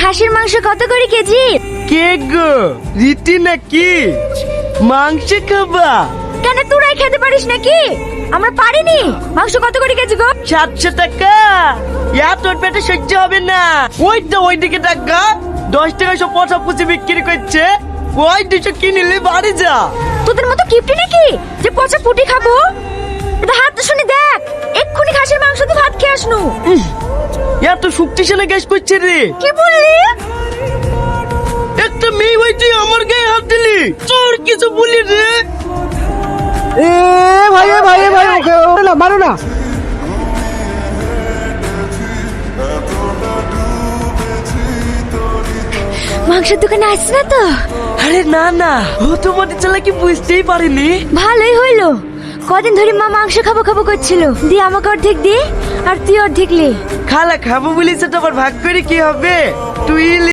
খাসির মাংস কত করে কেজি? কে গো, রীতি নাকি? মাংস খাবা? কেন তোরাই খেতে পারিস নাকি? আমরা পারিনি। মাংস কত করে কেজি গো? 700 টাকা। তোর পেটে সহ্য হবে না। ওইদিকে টাকা 10 টাকা সব পচা পুচি বিক্রি করছে। ওই 200 কিনলে বাড়ি যা। তোদের মতো কিপটি নাকি যে পচা পুটি খাবো? এটা হাত তো শুনি দেখ, এক্ষুনি খাসির মাংস দিয়ে ভাত খেয়ে আসনু। এত শক্তিশালী গ্যাস করছে রে। কি বললি? একটা মেয়ে হয়েছে আমার গায়ে হাত দিলি, তোর কিছু বলি রে। ভাই ওকে মারো না। মাংসের দোকানে আসছে না তো? আরে না না, ও তোমাদের চালাকি বুঝতেই পারিনি। ভালোই হইলো। কদিন ধরে মা মাংস খাবো খাবো করছিল, দিয়ে আমাকে অর্ধেক দে আর তুই অর্ধেক লে। খালা খাবো বলিস তো, আবার ভাগ করে কি হবে? তুই